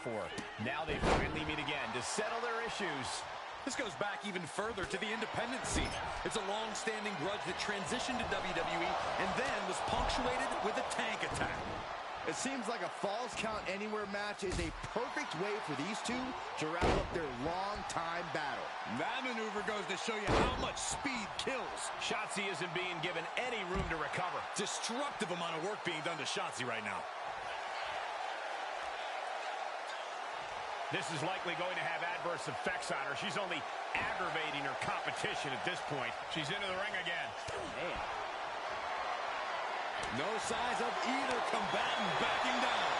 for. Now they finally meet again to settle their issues. This goes back even further to the independent scene. It's a long-standing grudge that transitioned to WWE and then was punctuated with a tank attack. It seems like a Falls Count Anywhere match is a perfect way for these two to wrap up their long-time battle. That maneuver goes to show you how much speed kills. Shotzi isn't being given any room to recover. Destructive amount of work being done to Shotzi right now. This is likely going to have adverse effects on her. She's only aggravating her competition at this point. She's into the ring again. Man. No signs of either combatant backing down.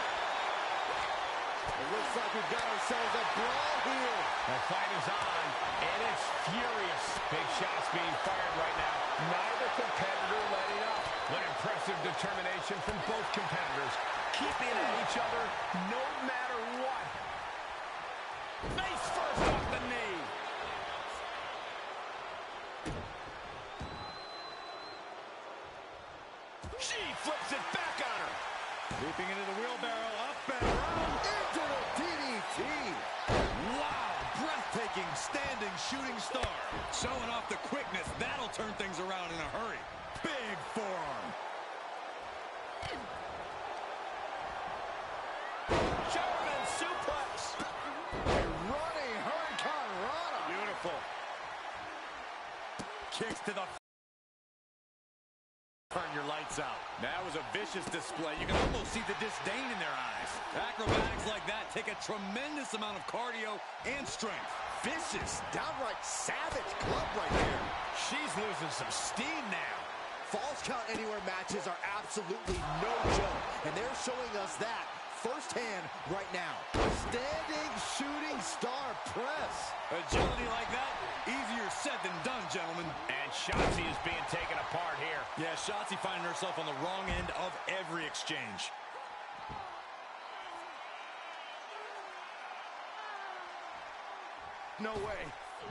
It looks like we've got ourselves a brawl here. The fight is on, and it's furious. Big shots being fired right now. Neither competitor letting up. What impressive determination from both competitors. Keeping at each other no matter what. Face first off the knee. She flips it back on her. Leaping into the wheelbarrow, up and around. Into the DDT. Wow, breathtaking standing shooting star. Showing off the quickness. That'll turn things around in a hurry. Big forearm. German suplex. A running Hurricane Rana. Beautiful. Kicks to the... Turn your lights out. That was a vicious display. You can almost see the disdain in their eyes. Acrobatics like that take a tremendous amount of cardio and strength. Vicious, downright savage club right there. She's losing some steam now. Falls Count Anywhere matches are absolutely no joke, and they're showing us that firsthand right now. Standing shooting star press. Agility like that, easier said than done, gentlemen. And Shotzi is being taken apart here. Yeah, Shotzi finding herself on the wrong end of every exchange. No way.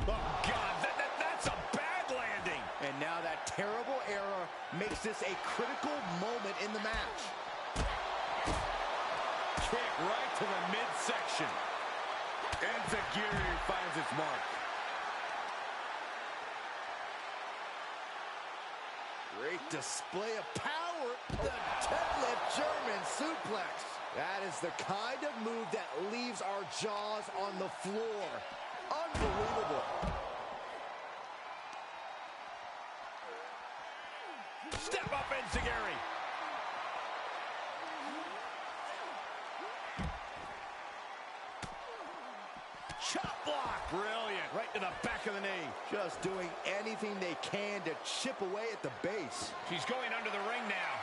Oh, God, that's a bad landing. And now that terrible error makes this a critical moment in the match. Kick right to the midsection. Enziguri finds its mark. Great display of power. The deadlift German suplex. That is the kind of move that leaves our jaws on the floor. Unbelievable. Step up, Enziguri. Chop block. Brilliant. Right to the back of the knee. Just doing anything they can to chip away at the base. She's going under the ring now.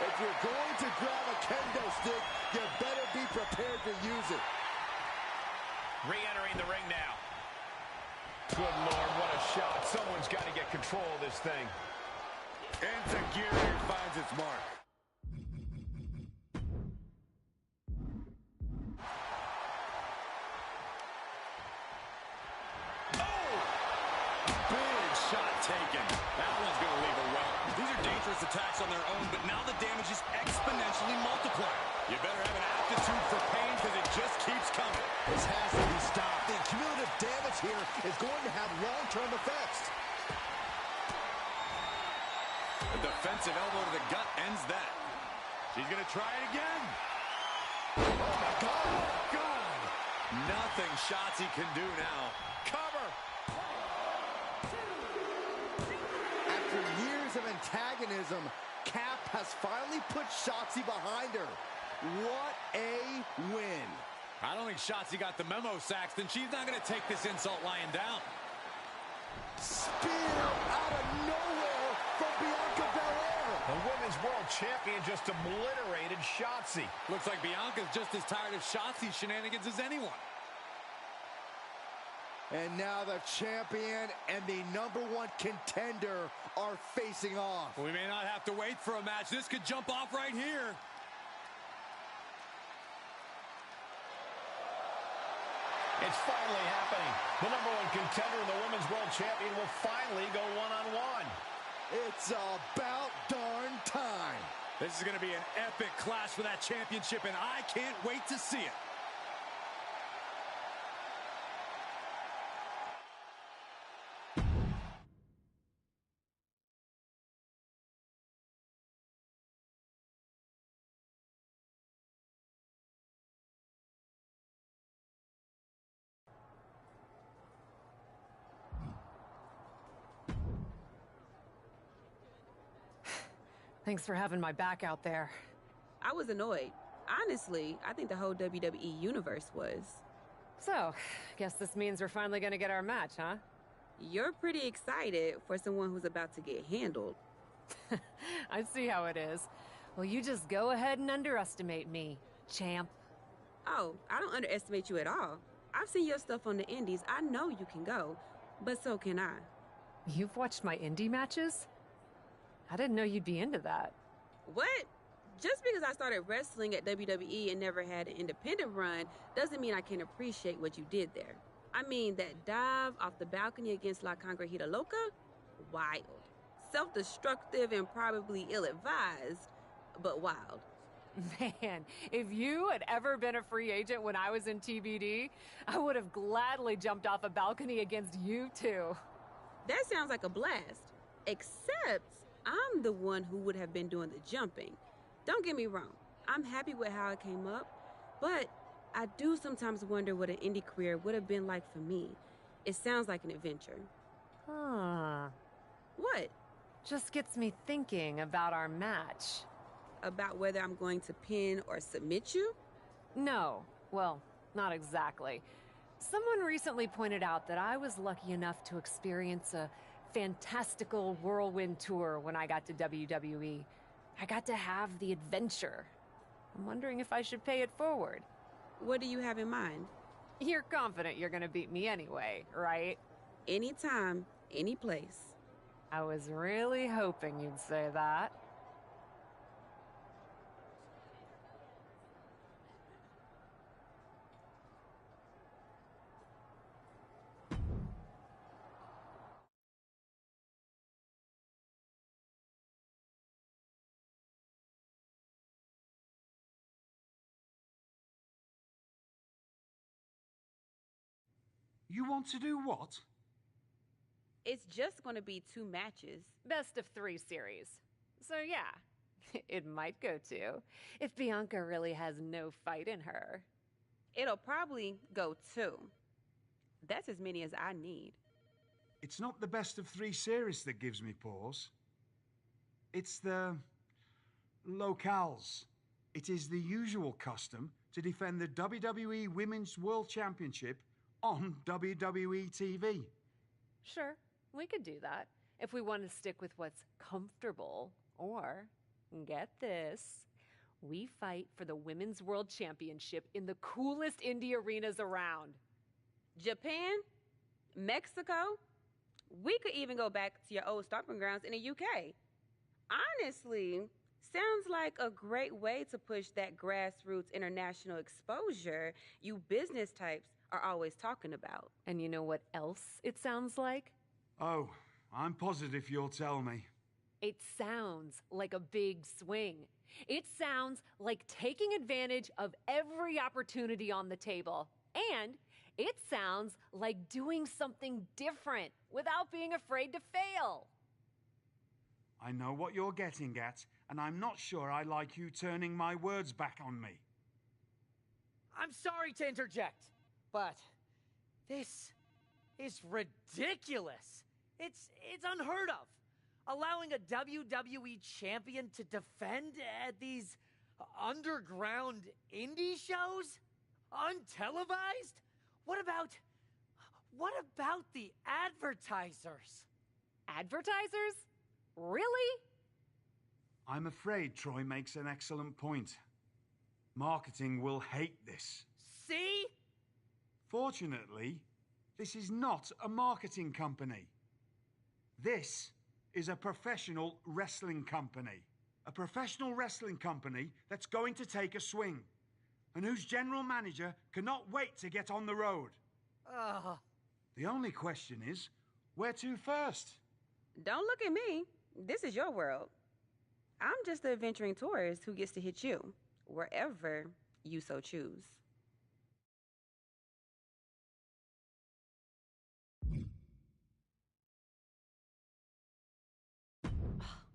If you're going to grab a kendo stick, you better be prepared to use it. Re-entering the ring now. Good Lord, what a shot. Someone's got to get control of this thing. Enziguri finds its mark. Shot taken. That one's going to leave a well. These are dangerous attacks on their own, but now the damage is exponentially multiplied. You better have an aptitude for pain because it just keeps coming. This has to be stopped. The cumulative damage here is going to have long-term effects. A defensive elbow to the gut ends that. She's going to try it again. Oh, my God. God. Nothing Shotzi can do now. Cover. After years of antagonism, Cap has finally put Shotzi behind her. What a win. I don't think Shotzi got the memo, Saxton. She's not going to take this insult lying down. Spear out of nowhere from Bianca Belair. The Women's World Champion just obliterated Shotzi. Looks like Bianca's just as tired of Shotzi's shenanigans as anyone. And now the champion and the #1 contender are facing off. We may not have to wait for a match. This could jump off right here. It's finally happening. The #1 contender and the Women's World Champion will finally go one-on-one. It's about darn time. This is going to be an epic clash for that championship, and I can't wait to see it. Thanks for having my back out there. I was annoyed. Honestly, I think the whole WWE universe was. So, guess this means we're finally gonna get our match, huh? You're pretty excited for someone who's about to get handled. I see how it is. Well, you just go ahead and underestimate me, champ. Oh, I don't underestimate you at all. I've seen your stuff on the indies. I know you can go, but so can I. You've watched my indie matches? I didn't know you'd be into that. What? Just because I started wrestling at WWE and never had an independent run doesn't mean I can't appreciate what you did there. I mean, that dive off the balcony against La Congregita Loca? Wild. Self-destructive and probably ill-advised, but wild. Man, if you had ever been a free agent when I was in TBD, I would have gladly jumped off a balcony against you too. That sounds like a blast. Except I'm the one who would have been doing the jumping. Don't get me wrong, I'm happy with how it came up, but I do sometimes wonder what an indie career would have been like for me. It sounds like an adventure. Huh. What? Just gets me thinking about our match. About whether I'm going to pin or submit you? No. Well, not exactly. Someone recently pointed out that I was lucky enough to experience a fantastical whirlwind tour when I got to WWE. I got to have the adventure. I'm wondering if I should pay it forward. What do you have in mind? You're confident you're gonna beat me anyway, right? Anytime, any place. I was really hoping you'd say that. You want to do what? It's just going to be 2 matches. Best of 3 series. So yeah, it might go 2, if Bianca really has no fight in her. It'll probably go 2. That's as many as I need. It's not the best of 3 series that gives me pause. It's the locales. It is the usual custom to defend the WWE Women's World Championship on WWE TV. Sure, we could do that if we want to stick with what's comfortable. Or, get this, we fight for the Women's World Championship in the coolest indie arenas around. Japan? Mexico? We could even go back to your old stomping grounds in the UK. Honestly, sounds like a great way to push that grassroots international exposure you business types are always talking about. And you know what else it sounds like? Oh, I'm positive you'll tell me. It sounds like a big swing. It sounds like taking advantage of every opportunity on the table. And it sounds like doing something different without being afraid to fail. I know what you're getting at, and I'm not sure I like you turning my words back on me. I'm sorry to interject, but this is ridiculous. It's unheard of. Allowing a WWE champion to defend at these underground indie shows? Untelevised? What about the advertisers? Advertisers? Really? I'm afraid Troy makes an excellent point. Marketing will hate this. See? Fortunately, this is not a marketing company. This is a professional wrestling company. A professional wrestling company that's going to take a swing, and whose general manager cannot wait to get on the road. The only question is, where to first? Don't look at me. This is your world. I'm just the adventuring tourist who gets to hit you, wherever you so choose.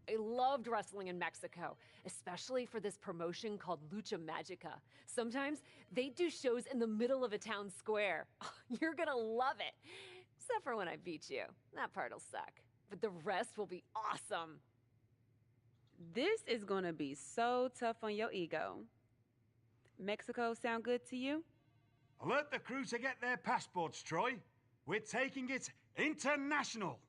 I loved wrestling in Mexico, especially for this promotion called Lucha Magica. Sometimes they do shows in the middle of a town square. You're gonna love it. Except for when I beat you. That part'll suck. But the rest will be awesome. This is gonna be so tough on your ego. Mexico sound good to you? Alert the crew to get their passports, Troy. We're taking it international.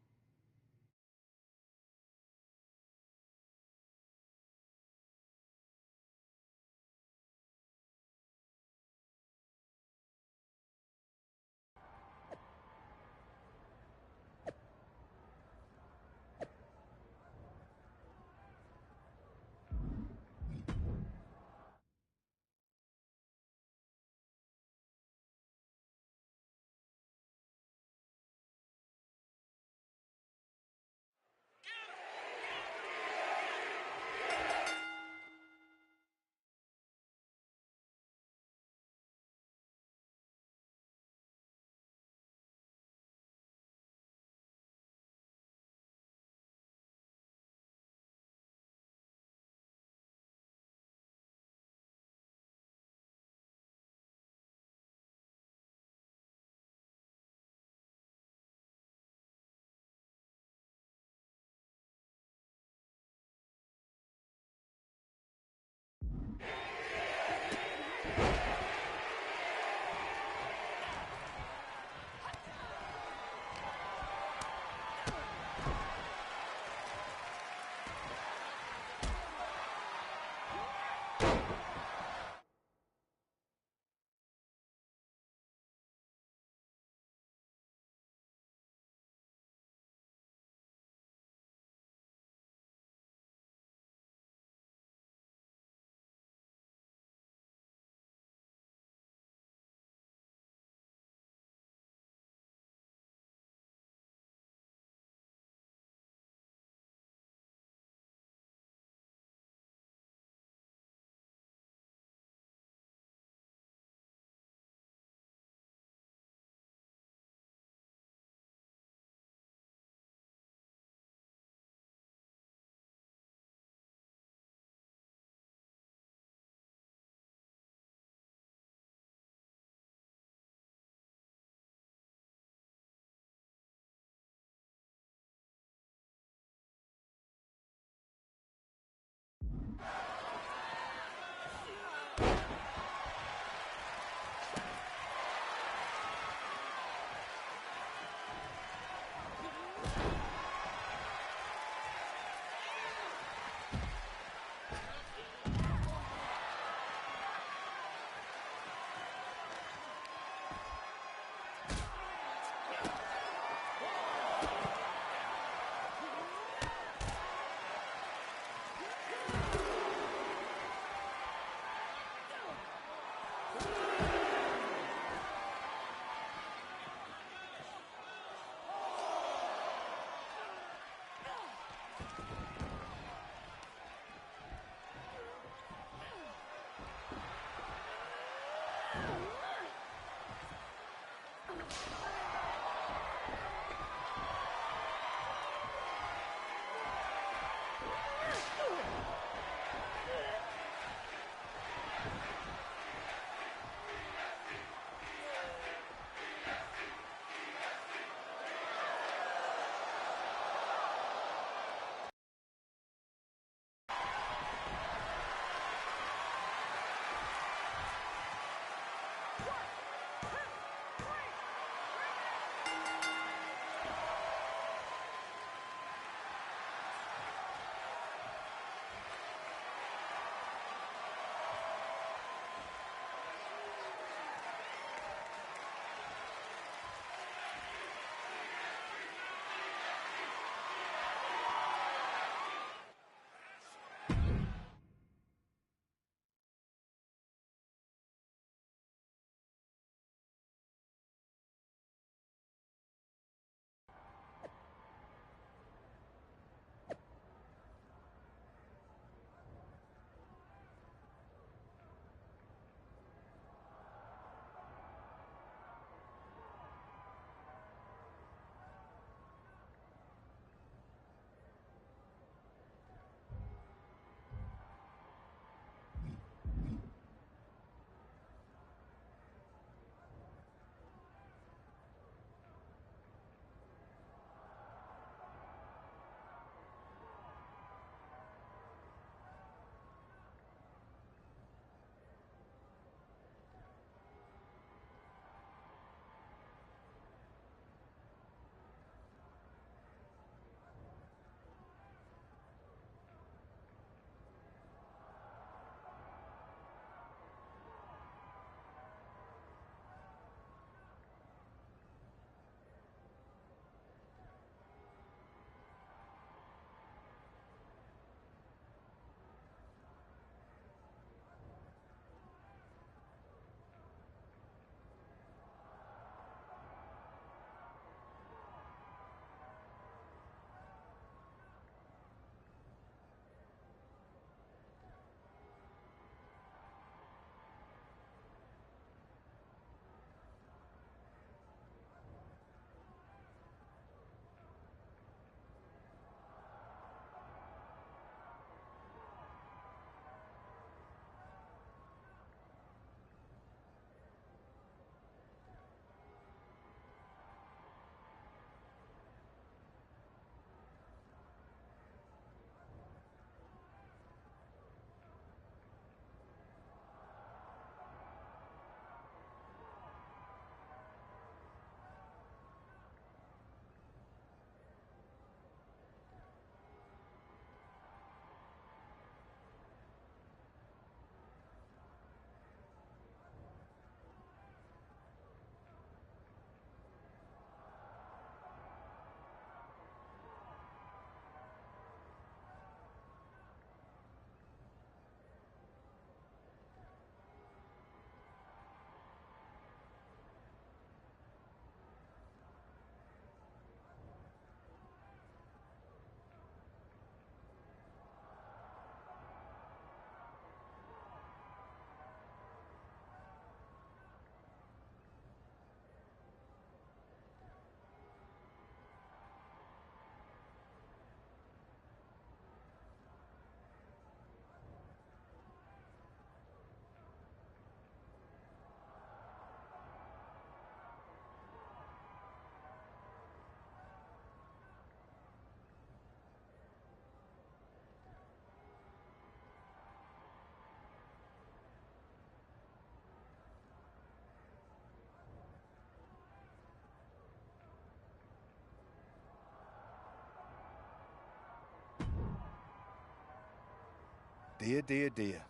Dear, dear, dear.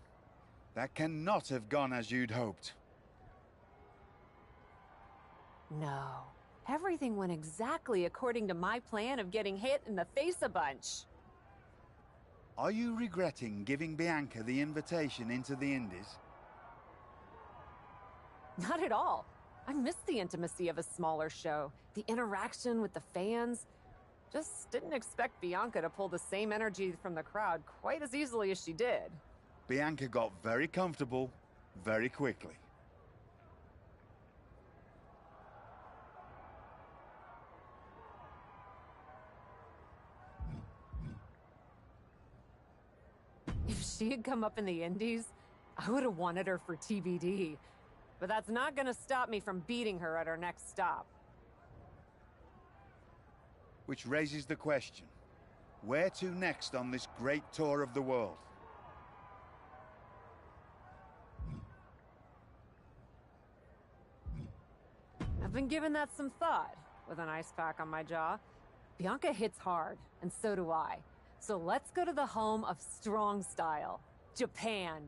That cannot have gone as you'd hoped. No. Everything went exactly according to my plan of getting hit in the face a bunch. Are you regretting giving Bianca the invitation into the Indies? Not at all. I miss the intimacy of a smaller show, the interaction with the fans. Just didn't expect Bianca to pull the same energy from the crowd quite as easily as she did. Bianca got very comfortable very quickly. If she had come up in the Indies, I would have wanted her for TBD. But that's not gonna stop me from beating her at her next stop. Which raises the question, where to next on this great tour of the world? I've been giving that some thought, with an ice pack on my jaw. Bianca hits hard, and so do I. So let's go to the home of strong style, Japan.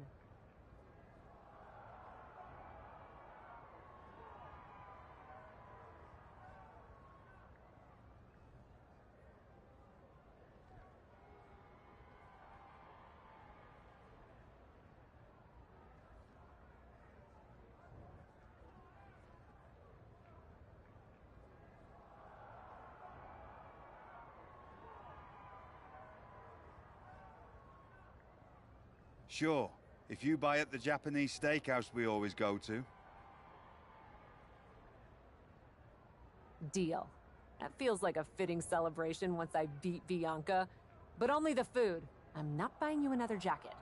Sure, if you buy at the Japanese steakhouse we always go to. Deal. That feels like a fitting celebration once I beat Bianca. But only the food. I'm not buying you another jacket.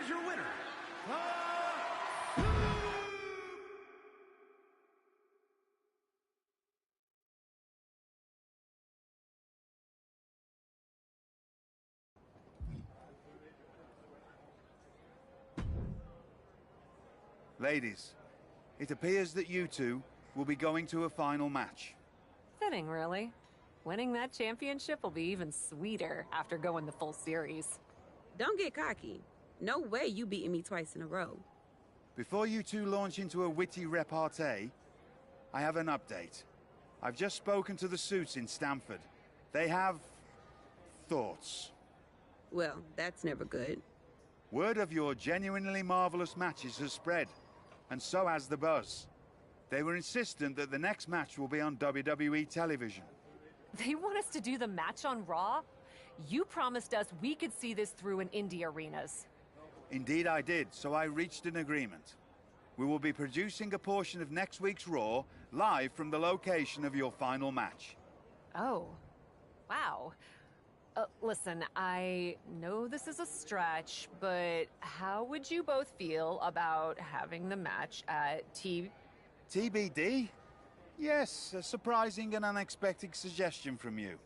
is your winner, Ladies, it appears that you two will be going to a final match. Fitting, really. Winning that championship will be even sweeter after going the full series. Don't get cocky. No way you beating me twice in a row. Before you two launch into a witty repartee, I have an update. I've just spoken to the suits in Stamford. They have thoughts. Well, that's never good. Word of your genuinely marvelous matches has spread, and so has the buzz. They were insistent that the next match will be on WWE television. They want us to do the match on Raw? You promised us we could see this through in indie arenas. Indeed I did, so I reached an agreement. We will be producing a portion of next week's Raw live from the location of your final match. Oh, wow. Listen, I know this is a stretch, but how would you both feel about having the match at TBD? Yes, a surprising and unexpected suggestion from you.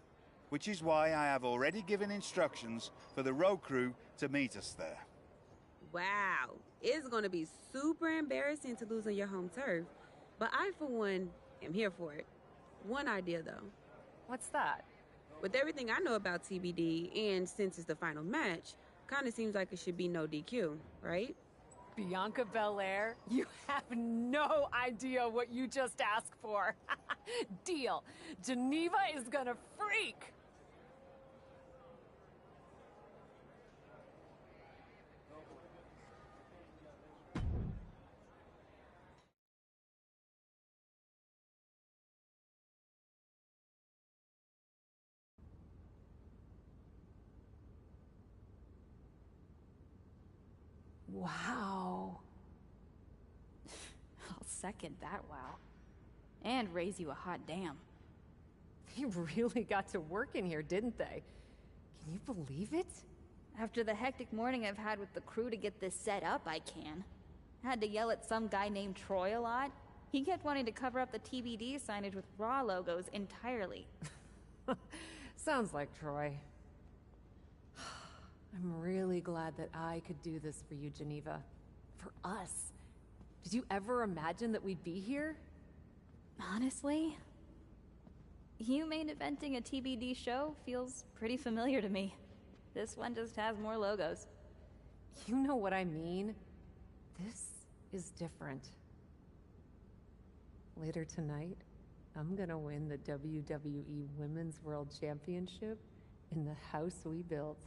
Which is why I have already given instructions for the road crew to meet us there. Wow. It's going to be super embarrassing to lose on your home turf. But I, for one, am here for it. One idea, though. What's that? With everything I know about TBD, and since it's the final match, kind of seems like it should be no DQ, right? Bianca Belair? You have no idea what you just asked for. Deal. Geneva is gonna freak. Wow. I'll second that wow. And raise you a hot damn. They really got to work in here, didn't they? Can you believe it? After the hectic morning I've had with the crew to get this set up, I can. Had to yell at some guy named Troy a lot. He kept wanting to cover up the TBD signage with Raw logos entirely. Sounds like Troy. I'm really glad that I could do this for you, Geneva. For us. Did you ever imagine that we'd be here? Honestly, you main eventing a TBD show feels pretty familiar to me. This one just has more logos. You know what I mean? This is different. Later tonight, I'm gonna win the WWE Women's World Championship in the house we built.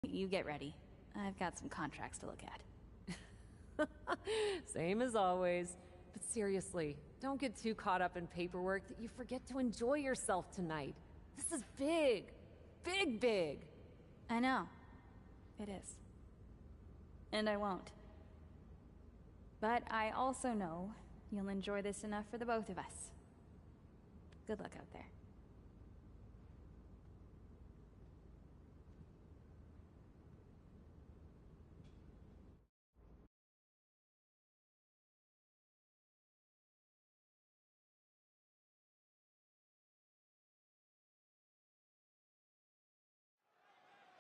You get ready. I've got some contracts to look at. Same as always. But seriously, don't get too caught up in paperwork that you forget to enjoy yourself tonight. This is big. Big, big. I know. It is. And I won't. But I also know you'll enjoy this enough for the both of us. Good luck out there.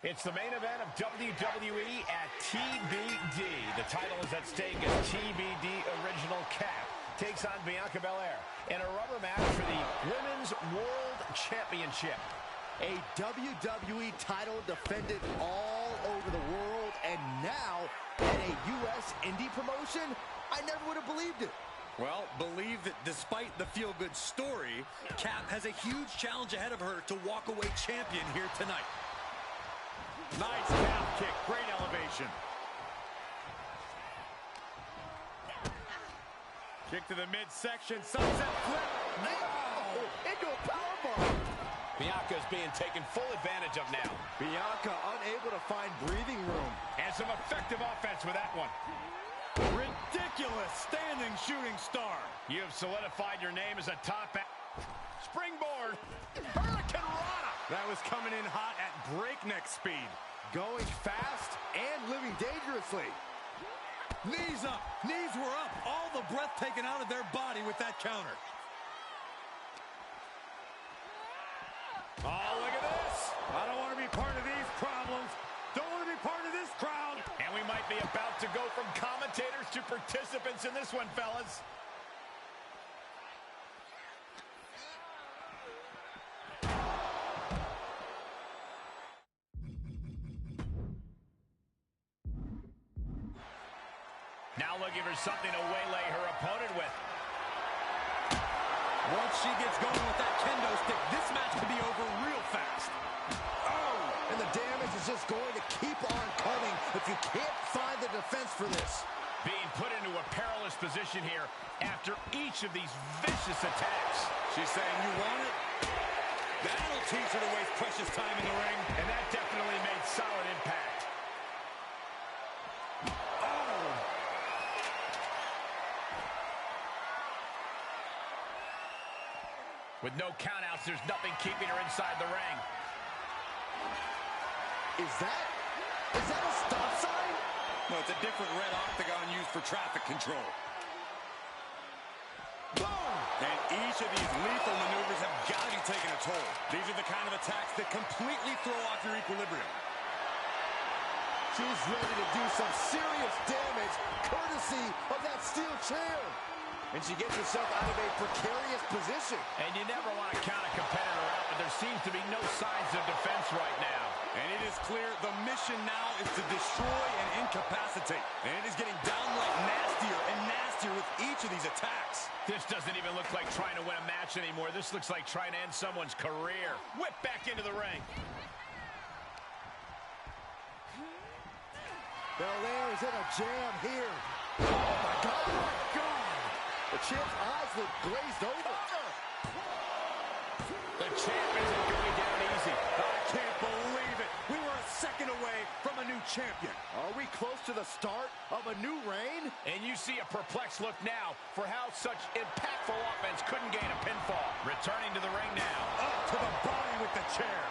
It's the main event of WWE at TBD. The title is at stake as TBD Original Cap takes on Bianca Belair in a rubber match for the Women's World Championship. A WWE title defended all over the world, and now in a U.S. indie promotion? I never would have believed it. Well, believe that despite the feel-good story, Cap has a huge challenge ahead of her to walk away champion here tonight. Nice calf kick, great elevation. Kick to the midsection, sunset flip. Oh, into a powerbomb. Bianca's being taken full advantage of now. Bianca unable to find breathing room. And some effective offense with that one. Ridiculous standing shooting star. You have solidified your name as a top... Springboard. Hurricane Rana. That was coming in hot at breakneck speed. Going fast and living dangerously. Knees up. Knees were up. All the breath taken out of their body with that counter. Oh, look at this. I don't want to be part of these problems. Don't want to be part of this crowd. And we might be about to go from commentators to participants in this one, fellas. Now looking for something to waylay her opponent with. Once she gets going with that kendo stick, this match could be over real fast. Oh! And the damage is just going to keep on coming if you can't find the defense for this. Being put into a perilous position here after each of these vicious attacks. She's saying, you want it? That'll teach her to waste precious time in the ring. And that definitely made solid impact. With no countouts, there's nothing keeping her inside the ring. Is that a stop sign? No, it's a different red octagon used for traffic control. Boom! And each of these lethal maneuvers have got to be taking a toll. These are the kind of attacks that completely throw off your equilibrium. She's ready to do some serious damage, courtesy of that steel chair. And she gets herself out of a precarious position. And you never want to count a competitor out, but there seems to be no signs of defense right now. And it is clear the mission now is to destroy and incapacitate. And it is getting downright nastier and nastier with each of these attacks. This doesn't even look like trying to win a match anymore. This looks like trying to end someone's career. Whip back into the ring. Belair is in a jam here. Oh, my God. Oh, my God. The champ's eyes look glazed over. The champ isn't going down easy. I can't believe it. We were a second away from a new champion. Are we close to the start of a new reign? And you see a perplexed look now for how such impactful offense couldn't gain a pinfall. Returning to the ring now. Up to the body with the chair.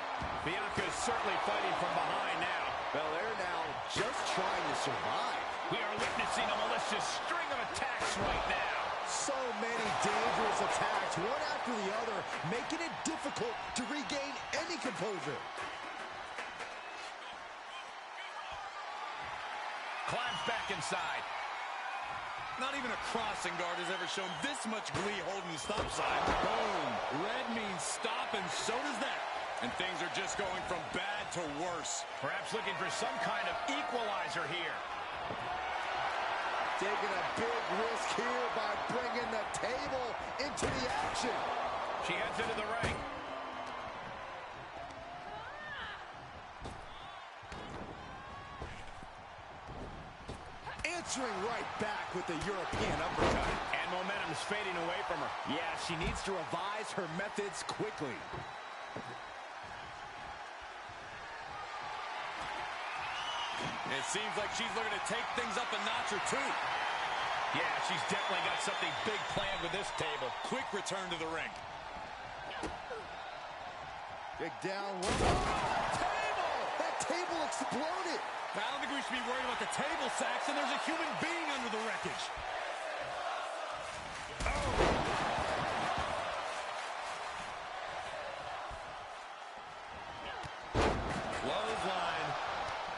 Bianca is certainly fighting from behind now. Belair now just trying to survive. We are witnessing a malicious string of attacks right now. So many dangerous attacks, one after the other, making it difficult to regain any composure. Climbs back inside. Not even a crossing guard has ever shown this much glee holding the stop sign. Boom. Red means stop, and so does that. And things are just going from bad to worse. Perhaps looking for some kind of equalizer here. Taking a big risk here by bringing the table into the action. She heads into the ring. Answering right back with the European uppercut. And momentum's fading away from her. Yeah, she needs to revise her methods quickly. It seems like she's looking to take things up a notch or two. Yeah, she's definitely got something big planned with this table. Quick return to the ring. Big down. Table! That table exploded. I don't think we should be worried about the table, Saxon. There's a human being under the wreckage. Clothesline.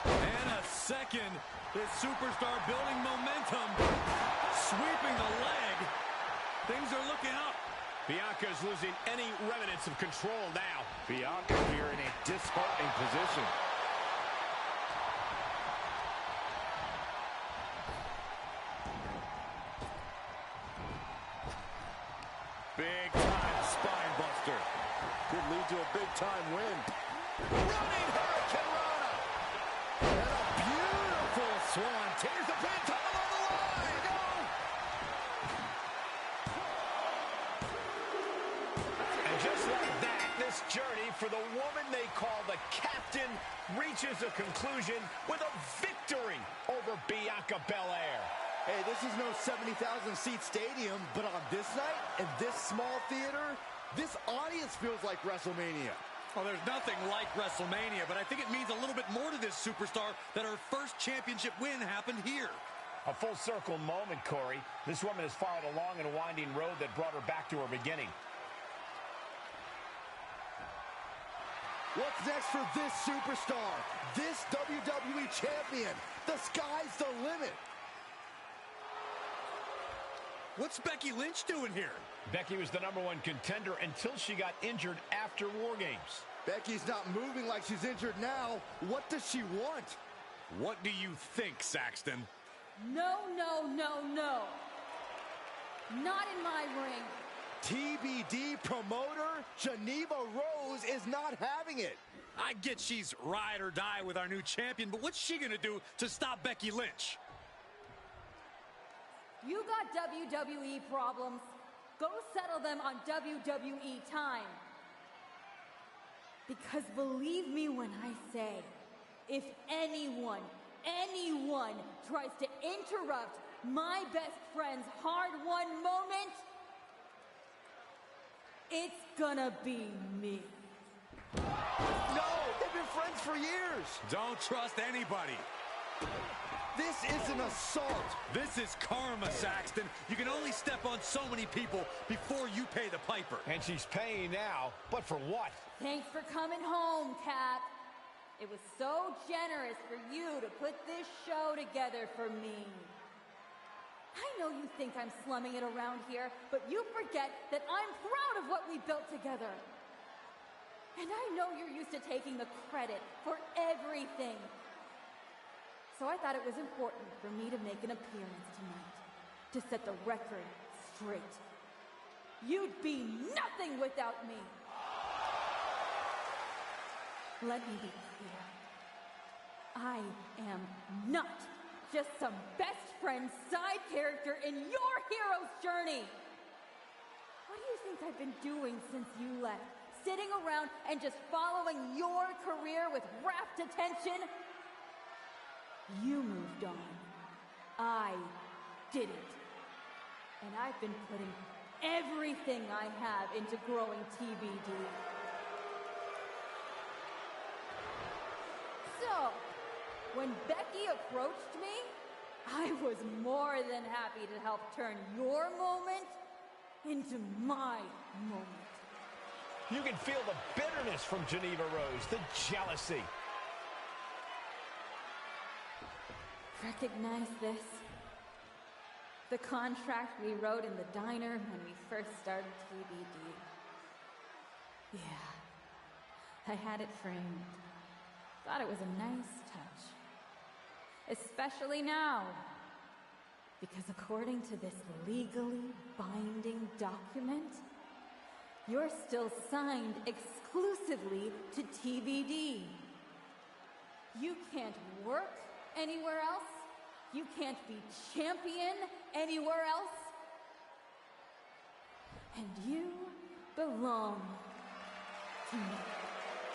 And a second. This superstar building momentum. Sweeping the leg. Things are looking up. Bianca is losing any remnants of control now. Bianca here in a disheartening position. Big time spine buster. Could lead to a big time win. Running Hurricane Rana. And a beautiful swan. Here's the pin, title on the line. Go. And just like that, this journey for the woman they call the Captain reaches a conclusion with a victory over Bianca Belair. Hey, this is no 70,000-seat stadium, but on this night, in this small theater, this audience feels like WrestleMania. Well, there's nothing like WrestleMania, but I think it means a little bit more to this superstar that her first championship win happened here. A full circle moment, Corey. This woman has followed a long and winding road that brought her back to her beginning. What's next for this superstar? This WWE champion? The sky's the limit. What's Becky Lynch doing here? Becky was the #1 contender until she got injured after War Games. Becky's not moving like she's injured now. What does she want? What do you think, Saxton? No, no, no, no. Not in my ring. TBD promoter Geneva Rose is not having it. I get she's ride or die with our new champion, but what's she gonna do to stop Becky Lynch? You got WWE problems. Go settle them on WWE time. Because believe me when I say, if anyone tries to interrupt my best friend's hard-won moment, it's gonna be me. No, they've been friends for years. Don't trust anybody. This is an assault. This is karma, Saxton. You can only step on so many people before you pay the piper. And she's paying now, but for what? Thanks for coming home, Cap. It was so generous for you to put this show together for me. I know you think I'm slumming it around here, but you forget that I'm proud of what we built together. And I know you're used to taking the credit for everything. So I thought it was important for me to make an appearance tonight, to set the record straight. You'd be nothing without me. Let me be clear. I am not just some best friend side character in your hero's journey. What do you think I've been doing since you left? Sitting around and just following your career with rapt attention? You moved on. I didn't. And I've been putting everything I have into growing TBD. So, when Becky approached me, I was more than happy to help turn your moment into my moment. You can feel the bitterness from Geneva Rose, the jealousy. Recognize this? The contract we wrote in the diner when we first started TBD. Yeah, I had it framed. Thought it was a nice touch. Especially now. Because according to this legally binding document, you're still signed exclusively to TBD. You can't work anywhere else. You can't be champion anywhere else. And you belong to me.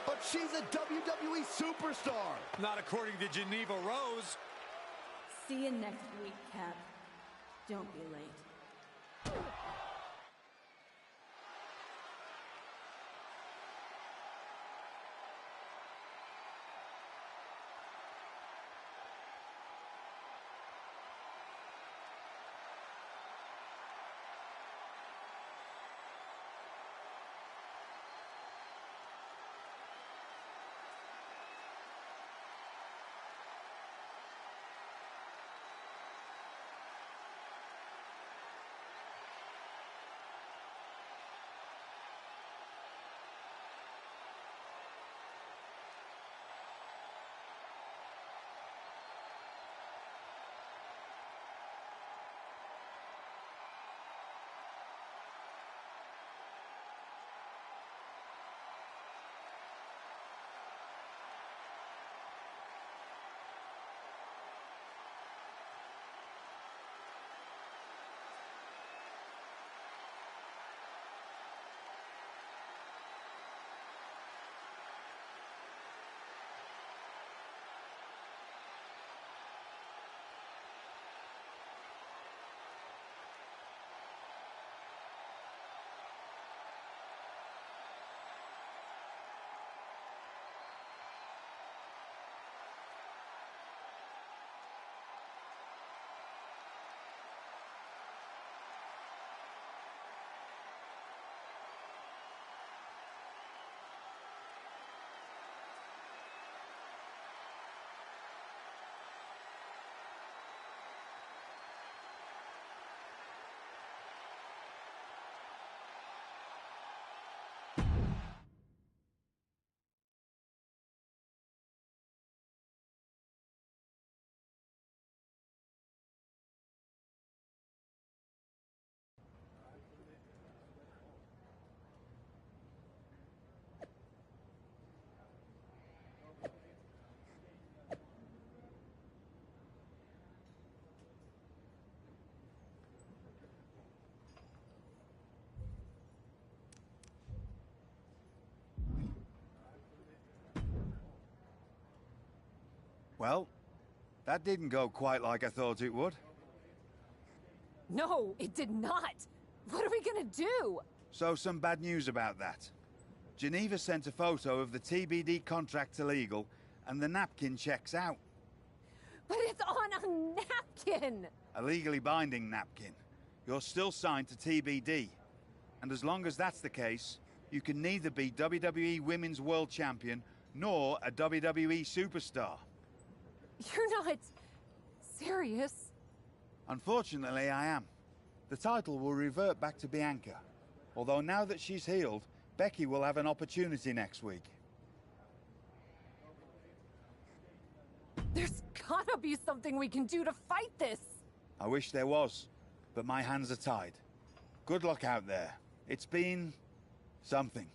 But she's a WWE superstar. Not according to Geneva Rose. See you next week, Cap. Don't be late. Well, that didn't go quite like I thought it would. No, it did not. What are we gonna do? So some bad news about that. Geneva sent a photo of the TBD contract to legal, and the napkin checks out. But it's on a napkin! A legally binding napkin. You're still signed to TBD. And as long as that's the case, you can neither be WWE Women's World Champion nor a WWE Superstar. You're not serious? Unfortunately, I am. The title will revert back to Bianca. Although now that she's healed, Becky will have an opportunity next week. There's gotta be something we can do to fight this! I wish there was, but my hands are tied. Good luck out there. It's been... something.